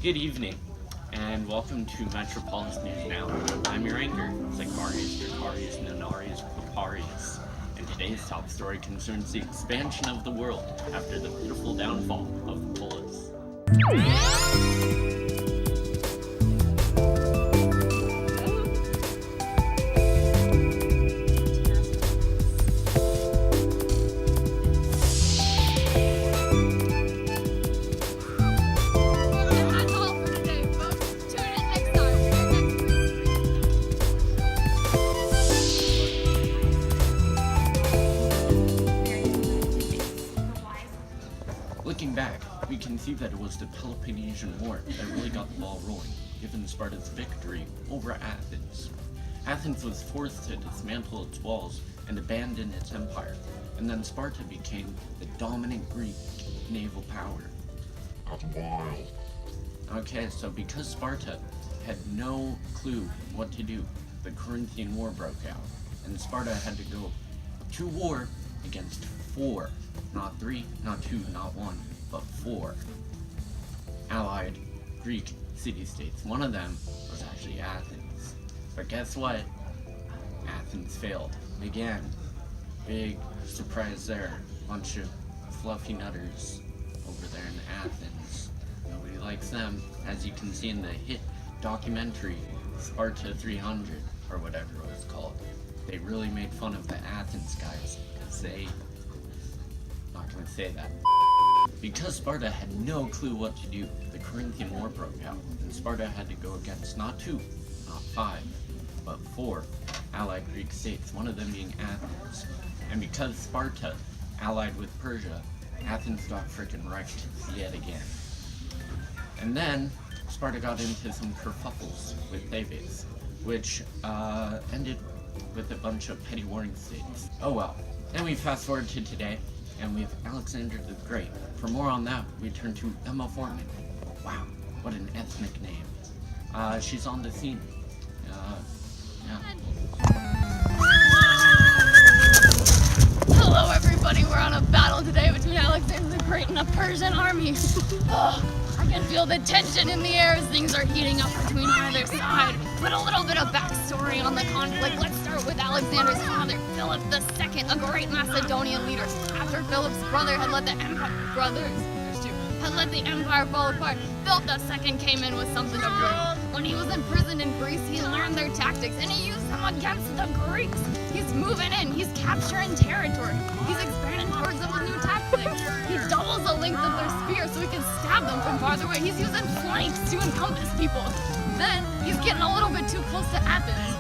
Good evening, and welcome to Metropolis News Now. I'm your anchor, Zacharias, Dracarius, Nanarius, Paparius, and today's top story concerns the expansion of the world after the pitiful downfall of the Polis. Looking back, we can see that it was the Peloponnesian War that really got the ball rolling, given Sparta's victory over Athens. Athens was forced to dismantle its walls and abandon its empire, and then Sparta became the dominant Greek naval power. That's wild. Okay, so because Sparta had no clue what to do, the Corinthian War broke out, and Sparta had to go to war against 4, not 3, not 2, not 1, but 4 allied Greek city-states. One of them was actually Athens. But guess what? Athens failed. Again, big surprise there. Bunch of fluffy nutters over there in Athens. Nobody likes them, as you can see in the hit documentary Sparta 300, or whatever it was called. They really made fun of the Athens guys, because not gonna say that. Because Sparta had no clue what to do, the Corinthian War broke out, and Sparta had to go against not 2, not 5, but 4 allied Greek states, one of them being Athens. And because Sparta allied with Persia, Athens got freaking wrecked yet again. And then Sparta got into some kerfuffles with Thebes, which ended with a bunch of petty warring states. Oh well. Then we fast forward to today, and we have Alexander the Great. For more on that, we turn to Emma Foreman. Wow, what an ethnic name. She's on the scene. Yeah. Hello everybody, we're on a battle today between Alexander the Great and a Persian army. I can feel the tension in the air as things are heating up between either side. But a little bit of backstory on the conflict. Let's start with Alexander's father, Philip II, a great Macedonian leader. After Philip's brother had let the empire fall apart, Philip II came in with something to prove. When he was imprisoned in Greece, he learned their tactics and he used them against the Greeks. He's moving in, he's capturing territory, he's expanding towards them with new tactics. He doubles the length of their spear so he can stab them from farther away. He's using flanks to encompass people. Then he's getting a little bit too close to Athens.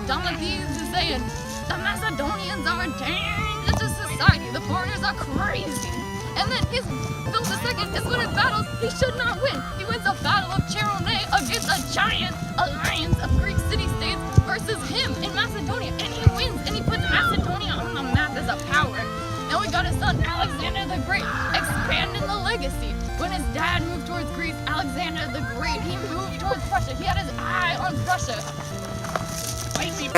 Damocles is saying, the Macedonians are a danger to society, the foreigners are crazy. And then Philip II is winning battles he should not win. He wins the Battle of Cheronea against a giant alliance of Greek city-states versus him in Macedonia. And he wins, and he puts Macedonia on the map as a power. Now we got his son, Alexander the Great, expanding the legacy. When his dad moved towards Greece, Alexander the Great, he moved towards Prussia. He had his eye on Prussia. Spicy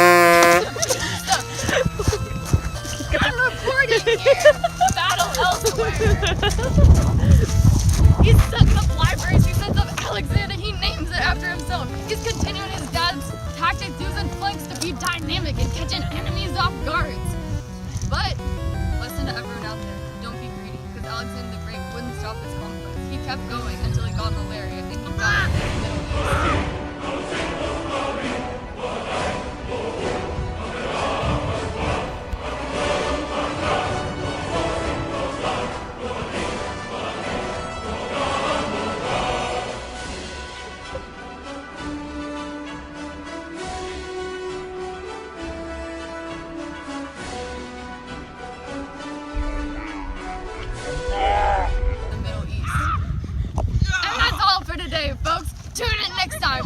I'm recording here. Battle elsewhere. He's setting up libraries. He sets up Alexander. He names it after himself. He's continuing his dad's tactics, using flanks to be dynamic and catching enemies off guards. But listen to everyone out there. Don't be greedy, because Alexander the Great wouldn't stop his conquest. He kept going until he got malaria, and he died in the Middle East.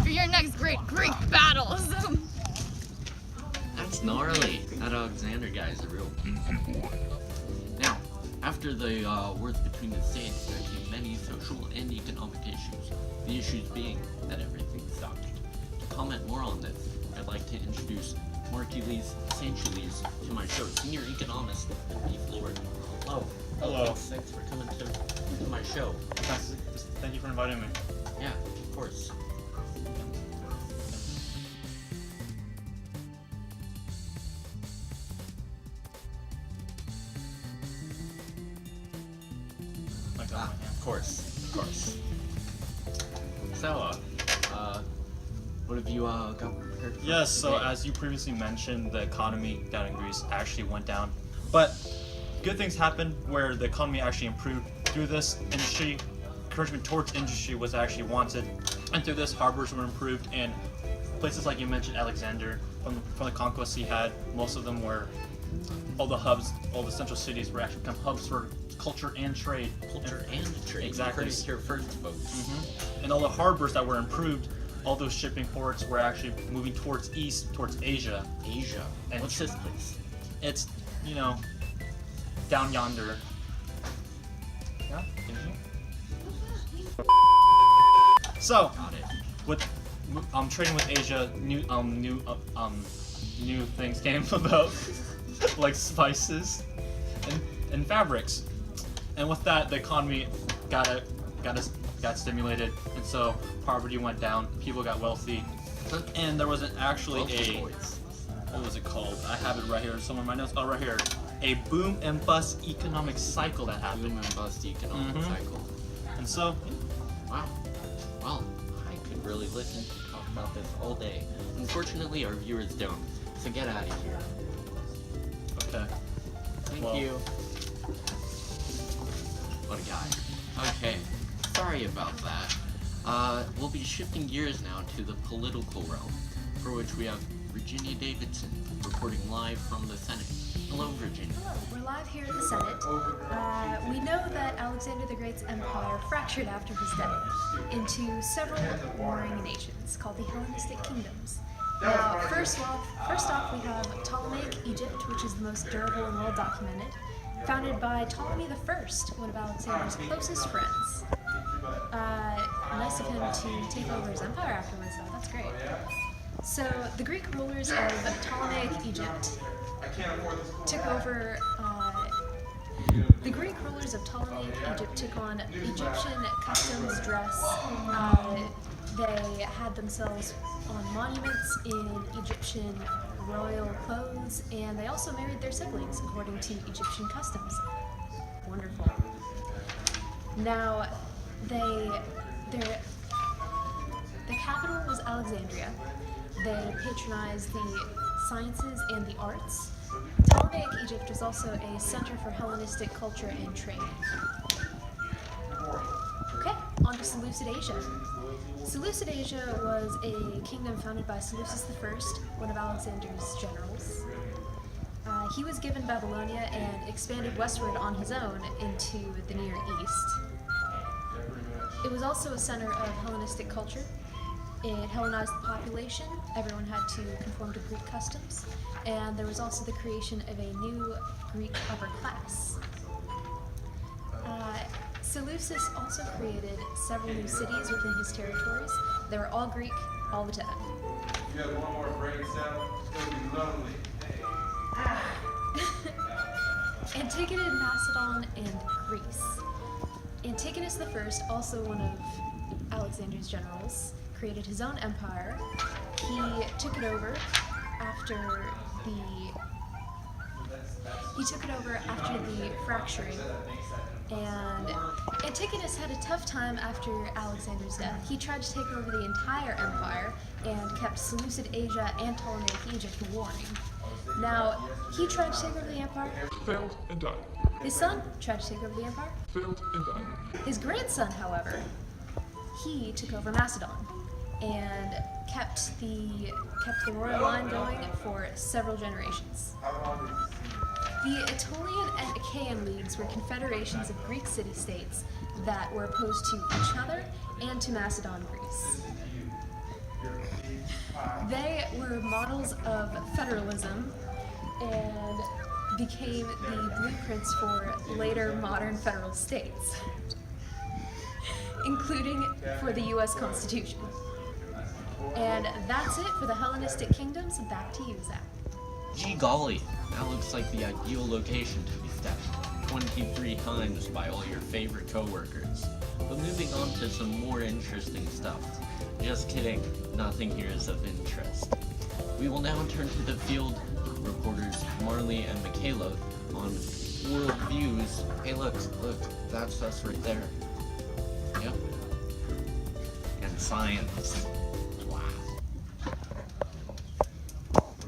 For your next great Greek battles. That's gnarly. That Alexander guy is a real easy boy. Now, after the wars between the states, there came many social and economic issues. The issues being that everything sucked. To comment more on this, I'd like to introduce Marquelis Sanchulis to my show, senior economist at B. Florida. Hello. Hello. Thanks for coming to my show. Thank you for inviting me. Yeah, of course. Like on my hand. Of course. So, what have you got prepared for Yes, so today? as you previously mentioned, the economy down in Greece actually went down. But good things happened where the economy actually improved. Through this, industry, encouragement towards industry was actually wanted. And through this, harbors were improved, and places like you mentioned, Alexander, from the conquest he had, most of them were, all the hubs, all the central cities were actually become hubs for culture and trade. Culture and trade. Exactly. You heard it here first, folks. And all the harbors that were improved, all those shipping ports were actually moving towards east, towards Asia. Asia. And What's this place? It's, down yonder. Yeah, So, Got it. with trading with Asia, new things came about, like spices and fabrics, and with that, the economy got stimulated, and so poverty went down, people got wealthy, and there was actually what was it called? I have it right here. Somewhere in my notes. Oh, right here. A boom and bust economic cycle that happened. Boom and bust economic cycle. And so, Wow. Well, I could really listen to talk about this all day. Unfortunately, our viewers don't. So get out of here. okay. Thank Well. you. What a guy. Okay. Sorry about that. We'll be shifting gears now to the political realm, for which we have Virginia Davidson reporting live from the Senate. Hello, Virginia. Hello, we're live here at the Senate. We know that Alexander the Great's empire fractured after his death into several warring nations called the Hellenistic kingdoms. Now, first off, we have Ptolemaic Egypt, which is the most durable and well documented, founded by Ptolemy I, one of Alexander's closest friends. Nice of him to take over his empire afterwards, though. That's great. So, the Greek rulers of Ptolemaic Egypt took over. The Greek rulers of Ptolemaic Egypt took on Egyptian customs, dress. They had themselves on monuments in Egyptian royal clothes, and they also married their siblings according to Egyptian customs. Wonderful. Now, the capital was Alexandria. They patronized the sciences and the arts. Ptolemaic Egypt was also a center for Hellenistic culture and trade. Okay, on to Seleucid Asia. Seleucid Asia was a kingdom founded by Seleucus I, one of Alexander's generals. He was given Babylonia and expanded westward on his own into the Near East. It was also a center of Hellenistic culture. It Hellenized the population, everyone had to conform to Greek customs, and there was also the creation of a new Greek upper class. Seleucus also created several new cities within his territories. They were all Greek, all the time. You have one more brain cell, it's gonna be lonely. Antigonid, Macedon, and Greece. Antigonus I, also one of Alexander's generals, created his own empire. He took it over after the fracturing, and Antigonus had a tough time after Alexander's death. He tried to take over the entire empire and kept Seleucid Asia and Ptolemaic Egypt warring. Now, he tried to take over the empire. Failed and died. His son tried to take over the empire. Failed and died. His grandson, however, he took over Macedon and kept the royal line going for several generations. The Aetolian and Achaean leagues were confederations of Greek city-states that were opposed to each other and to Macedon, Greece. They were models of federalism and became the blueprints for later modern federal states, including for the US Constitution. And that's it for the Hellenistic kingdoms. Back to you, Zach. Gee golly, that looks like the ideal location to be stepping. 23 times by all your favorite coworkers. But moving on to some more interesting stuff. Just kidding, nothing here is of interest. We will now turn to the field reporters Marley and Michaela on world views. Hey look, that's us right there. Yep. And science. Wow.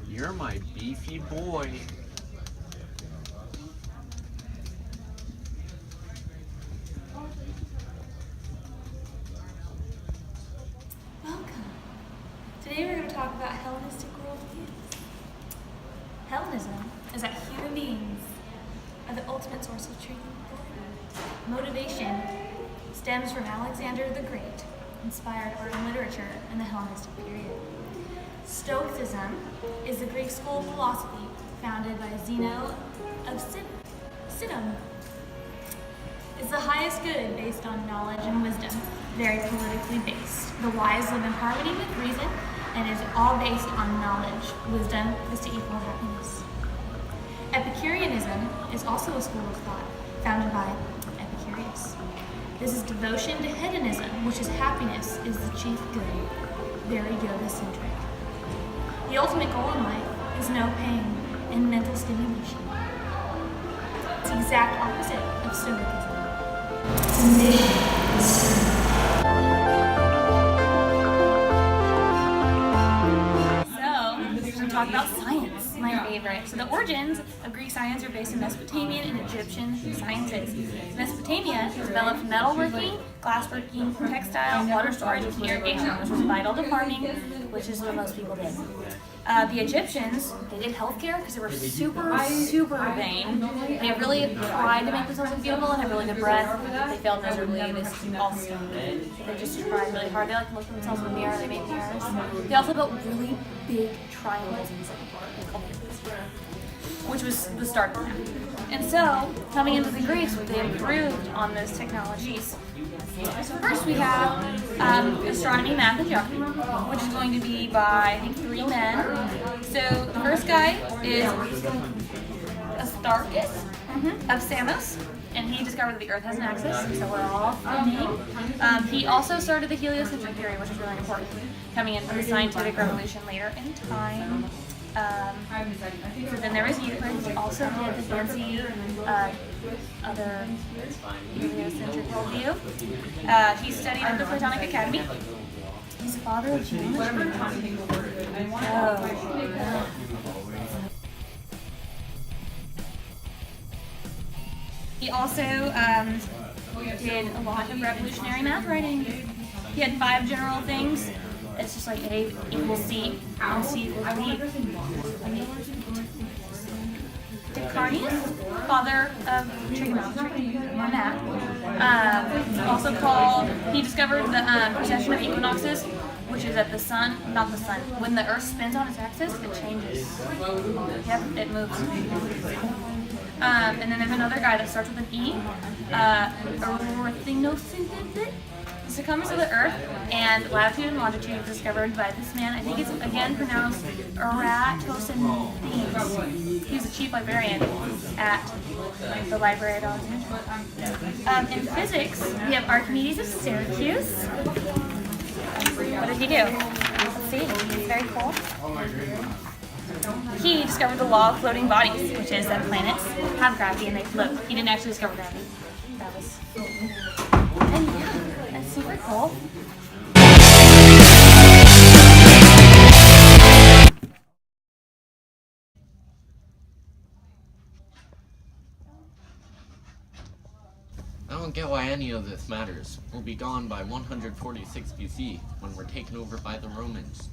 You're my beefy boy. Welcome. Today we're going to talk about Hellenistic worldviews. Hellenism is that human beings are the ultimate source of truth and good. Motivation stems from Alexander the Great, inspired art and literature in the Hellenistic period. Stoicism is the Greek school of philosophy founded by Zeno of Citium. It's the highest good based on knowledge and wisdom, very politically based. The wise live in harmony with reason and is all based on knowledge. Wisdom is to equal happiness. Epicureanism is also a school of thought founded by Epicurus. This is devotion to hedonism, which is happiness is the chief good, very yoga-centric. The ultimate goal in life is no pain and mental stimulation. It's the exact opposite of Stoicism. So, we're going to talk about science, my favorite. So the origins of Greek science are based in Mesopotamian and Egyptian sciences. Mesopotamia developed metalworking, glassworking, textile, water storage, and irrigation, which was vital to farming, which is what most people did. The Egyptians, they did healthcare because they were super vain. They really tried to make themselves look beautiful and have really good breath. They failed miserably. They all stunk. They just tried really hard. They like to look at themselves in the mirror. They made mirrors. They also built really big triangles in Singapore, which was the start of that. And so, coming into the Greeks, they improved on those technologies. So first we have astronomy, math, and geography, which is going to be by, I think, 3 men. So the first guy is Aristarchus of Samos, and he discovered that the Earth has an axis, so we're all spinning. He also started the heliocentric theory, which is really important, coming into the scientific revolution later in time. So then there was Euclid, who also did the fancy other heliocentric worldview. He studied at the Platonic Academy. He's the father of geometry. He also did a lot of revolutionary math writing. He had 5 general things. It's just like A equals C, and C equals B. Descartes, father of trigonometry or math, also called, he discovered the precession of equinoxes, which is that the sun, not the sun, when the earth spins on its axis, it changes. Yep, it moves. And then there's another guy that starts with an E, Eratosthenes. The circumference of the Earth and latitude and longitude is discovered by this man. I think it's again pronounced Eratosthenes. He's the chief librarian at the library at Alexandria. In physics, we have Archimedes of Syracuse. What did he do? Let's see. It's very cool. He discovered the law of floating bodies, which is that planets have gravity and they float. He didn't actually discover gravity. That was... And yeah, that's super cool. I don't get why any of this matters. We'll be gone by 146 BC, when we're taken over by the Romans.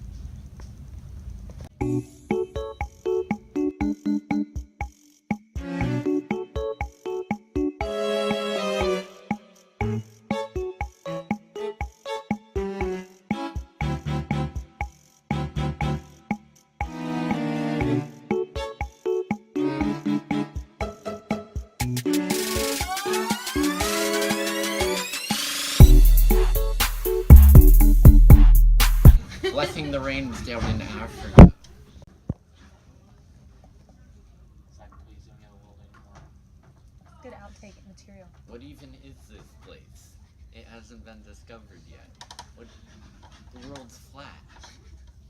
Blessing the rains down in Africa. good outtake material. What even is this place? It hasn't been discovered yet. What? The world's flat.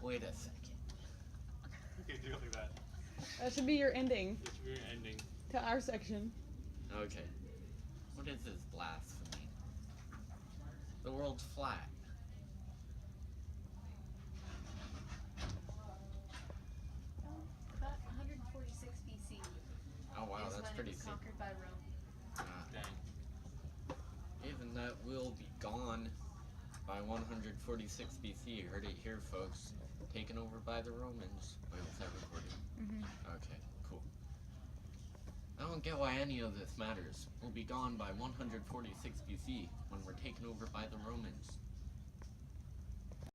Wait a second. Okay, do it like that. That should be your ending It's your ending. to our section. Okay. What is this blasphemy? The world's flat. About 146 BC Oh wow, is that's when it pretty was steep. conquered by Rome. Dang. Even that will be gone by 146 BC. You heard it here, folks. Taken over by the Romans. Wait, was that recorded? Okay, cool. I don't get why any of this matters. We'll be gone by 146 BC when we're taken over by the Romans.